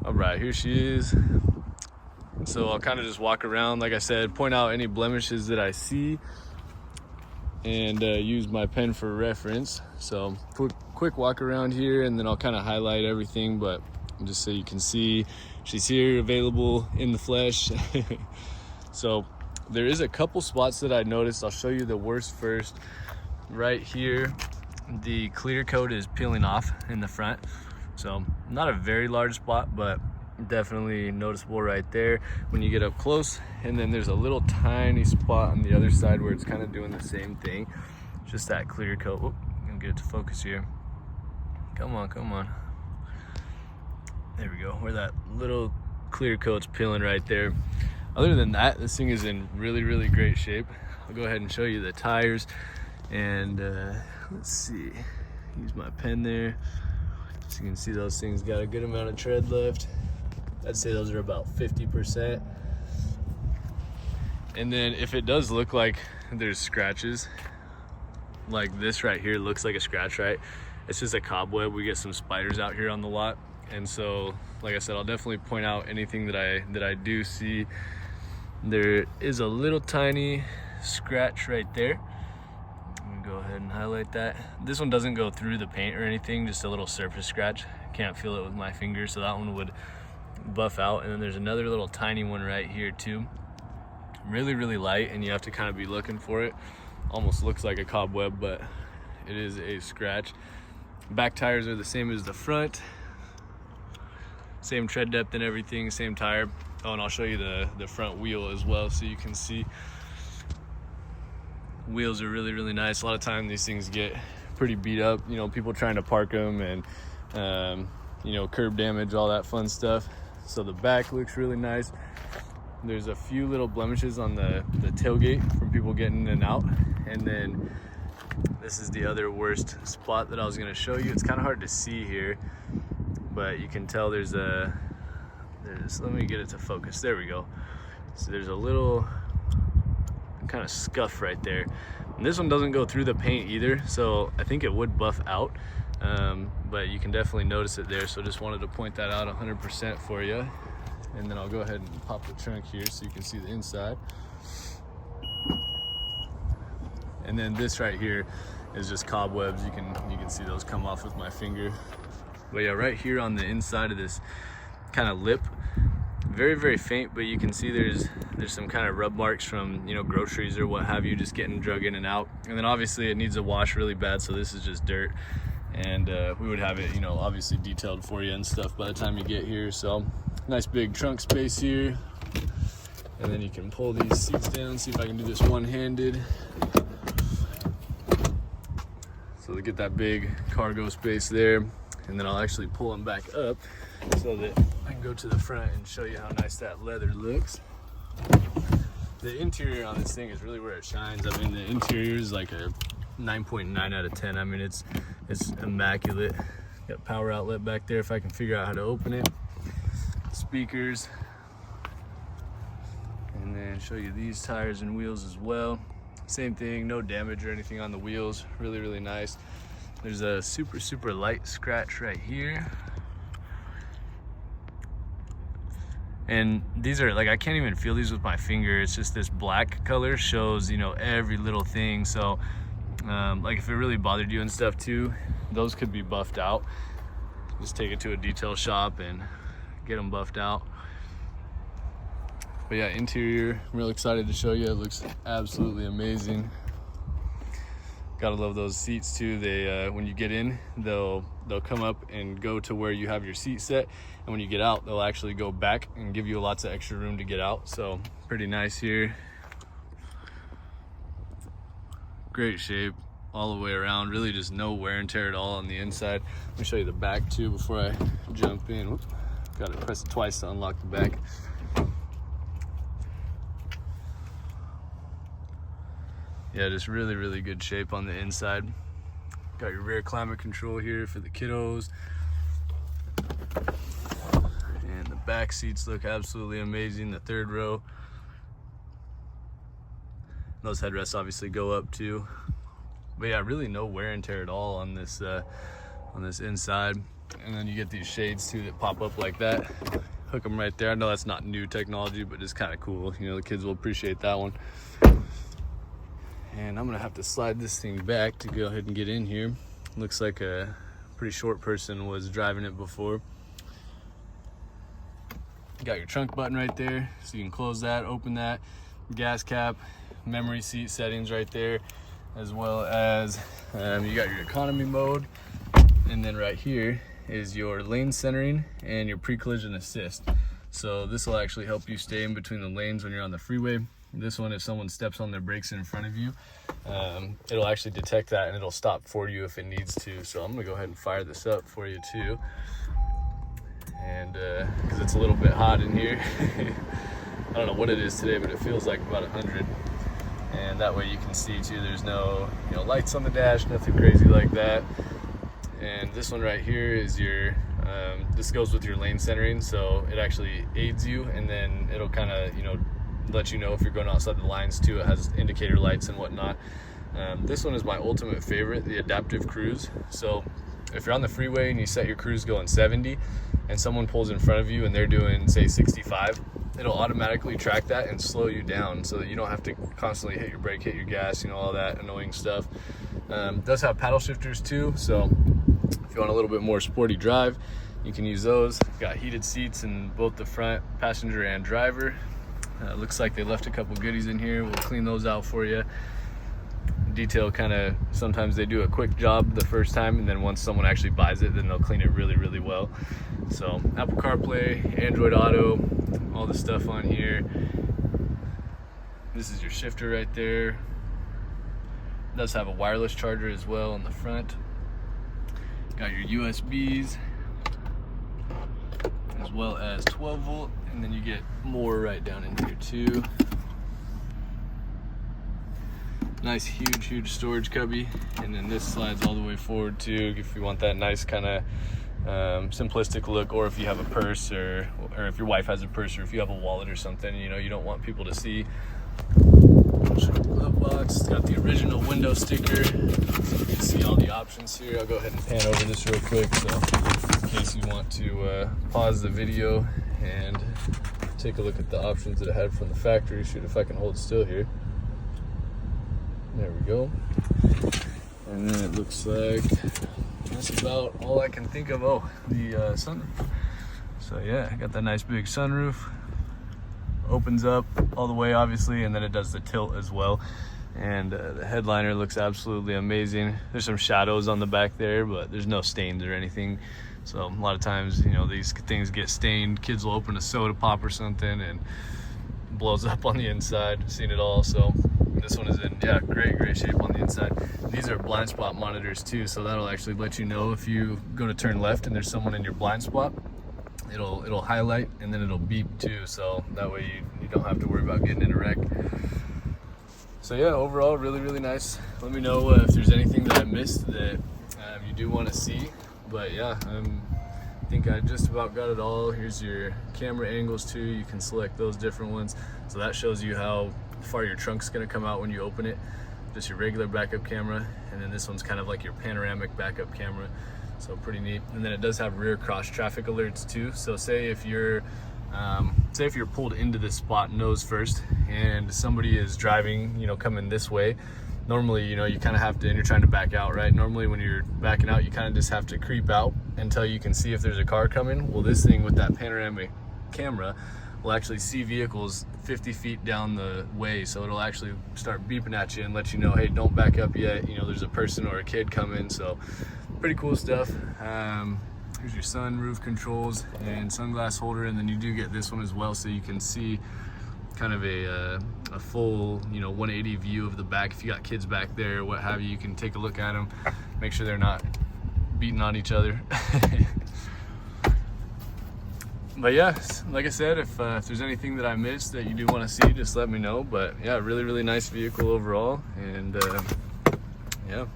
All right, here she is. So I'll kind of just walk around, like I said, point out any blemishes that I see, and use my pen for reference. So quick walk around here, and then I'll kind of highlight everything, but just so you can see she's here, available in the flesh. So there is a couple spots that I noticed. I'll show you the worst first. Right here, the clear coat is peeling off in the front. So not a very large spot, but definitely noticeable right there when you get up close. And then there's a little tiny spot on the other side where it's kind of doing the same thing, just that clear coat. Oop, I'm gonna get it to focus here. Come on. There we go, where that little clear coat's peeling right there. Other than that, this thing is in really great shape. I'll go ahead and show you the tires, and let's see, use my pen there. So you can see those things got a good amount of tread left. I'd say those are about 50%. And then if it does look like there's scratches, like this right here looks like a scratch, right? It's just a cobweb. We get some spiders out here on the lot. And so, like I said, I'll definitely point out anything that I do see. There is a little tiny scratch right there. I'm gonna go ahead and highlight that. This one doesn't go through the paint or anything, just a little surface scratch. Can't feel it with my finger, so that one would buff out. And then there's another little tiny one right here too. Really light, and you have to kind of be looking for it. Almost looks like a cobweb, but it is a scratch. Back tires are the same as the front. Same tread depth and everything, same tire. Oh, and I'll show you the front wheel as well, so you can see. Wheels are really nice. A lot of time these things get pretty beat up, you know, people trying to park them, and you know, curb damage, all that fun stuff. So the back looks really nice. There's a few little blemishes on the tailgate from people getting in and out. And then this is the other worst spot that I was gonna show you. It's kind of hard to see here, but you can tell let me get it to focus. There we go. So there's a little kind of scuff right there. And this one doesn't go through the paint either, so I think it would buff out. But you can definitely notice it there. So just wanted to point that out 100% for you. And then I'll go ahead and pop the trunk here so you can see the inside. And then this right here is just cobwebs. You can see those come off with my finger. But yeah, right here on the inside of this kind of lip, very faint, but you can see there's some kind of rub marks from, you know, groceries or what have you, just getting drug in and out. And then obviously it needs a wash really bad, so this is just dirt. And we would have it, you know, obviously detailed for you and stuff by the time you get here. So nice big trunk space here. And then you can pull these seats down. See if I can do this one-handed. So to get that big cargo space there. And then I'll actually pull them back up so that I can go to the front and show you how nice that leather looks. The interior on this thing is really where it shines. I mean, the interior is like a 9.9 out of 10. I mean, it's immaculate. Got power outlet back there if I can figure out how to open it. Speakers. And then show you these tires and wheels as well. Same thing, no damage or anything on the wheels. Really nice. There's a super light scratch right here. And these are like, I can't even feel these with my finger. It's just this black color shows, you know, every little thing. So like if it really bothered you and stuff too, those could be buffed out. Just take it to a detail shop and get them buffed out. But yeah, interior, I'm real excited to show you. It looks absolutely amazing. Gotta love those seats too. They when you get in, they'll come up and go to where you have your seat set, and when you get out, they'll actually go back and give you lots of extra room to get out. So pretty nice here. Great shape all the way around. Really just no wear and tear at all on the inside. Let me show you the back too before I jump in. Whoops. Gotta press it twice to unlock the back. Yeah, just really good shape on the inside. Got your rear climate control here for the kiddos. And the back seats look absolutely amazing, the third row. Those headrests obviously go up too. But yeah, really no wear and tear at all on this inside. And then you get these shades too that pop up like that. Hook them right there. I know that's not new technology, but it's kind of cool. You know, the kids will appreciate that one. And I'm gonna have to slide this thing back to go ahead and get in here. Looks like a pretty short person was driving it before. You got your trunk button right there, so you can close that, open that. Gas cap, memory seat settings right there, as well as you got your economy mode. And then right here is your lane centering and your pre-collision assist. So this will actually help you stay in between the lanes when you're on the freeway. This one, if someone steps on their brakes in front of you, it'll actually detect that and it'll stop for you if it needs to. So I'm gonna go ahead and fire this up for you too. And because it's a little bit hot in here. I don't know what it is today, but it feels like about 100. And that way you can see too, there's no lights on the dash, nothing crazy like that. And this one right here is your, this goes with your lane centering, so it actually aids you, and then it'll kind of, let you know if you're going outside the lines too. It has indicator lights and whatnot. This one is my ultimate favorite, the adaptive cruise. So if you're on the freeway and you set your cruise going 70 and someone pulls in front of you and they're doing, say, 65, it'll automatically track that and slow you down so that you don't have to constantly hit your brake, hit your gas, all that annoying stuff. It does have paddle shifters too, so if you want a little bit more sporty drive, you can use those. Got heated seats in both the front, passenger and driver. Looks like they left a couple goodies in here. We'll clean those out for you. Detail kind of, sometimes they do a quick job the first time, and then once someone actually buys it, then they'll clean it really, really well. So Apple CarPlay, Android Auto, all the stuff on here. This is your shifter right there. It does have a wireless charger as well on the front. Got your USBs, as well as 12 volt, and then you get more right down in here too. Nice huge storage cubby, and then this slides all the way forward too if you want that nice kind of simplistic look, or if you have a purse, or if your wife has a purse, or if you have a wallet or something, you don't want people to see. Glove box, it's got the original window sticker, so you can see all the options here. I'll go ahead and pan over this real quick, so in case you want to pause the video and take a look at the options that I had from the factory. Shoot, if I can hold still here. There we go. And then it looks like that's about all I can think of. Oh, the sunroof. So yeah, I got that nice big sunroof. Opens up all the way, obviously, and then it does the tilt as well. And the headliner looks absolutely amazing. There's some shadows on the back there, but there's no stains or anything. So a lot of times, these things get stained. Kids will open a soda pop or something and blows up on the inside. I've seen it all. So this one is in, great shape on the inside. These are blind spot monitors too, so that'll actually let you know if you go to turn left and there's someone in your blind spot. It'll highlight, and then it'll beep too, so that way you don't have to worry about getting in a wreck. So yeah, overall really nice. Let me know if there's anything that I missed that you do want to see. But yeah, I think I just about got it all. Here's your camera angles too. You can select those different ones, so that shows you how far your trunk's gonna come out when you open it. Just your regular backup camera, and then this one's kind of like your panoramic backup camera. So pretty neat. And then it does have rear cross traffic alerts too. So say if you're pulled into this spot nose first and somebody is driving, coming this way, normally, you kind of have to, and you're trying to back out, right? Normally when you're backing out, you kind of just have to creep out until you can see if there's a car coming. Well, this thing with that panoramic camera will actually see vehicles 50 feet down the way, so it'll actually start beeping at you and let you know, hey, don't back up yet, there's a person or a kid coming. So pretty cool stuff. Here's your sunroof controls and sunglass holder, and then you do get this one as well, so you can see kind of a full 180 view of the back. If you got kids back there, what have you, you can take a look at them, make sure they're not beating on each other. But yeah, like I said, if there's anything that I missed that you do want to see, just let me know. But yeah, really nice vehicle overall, and yeah.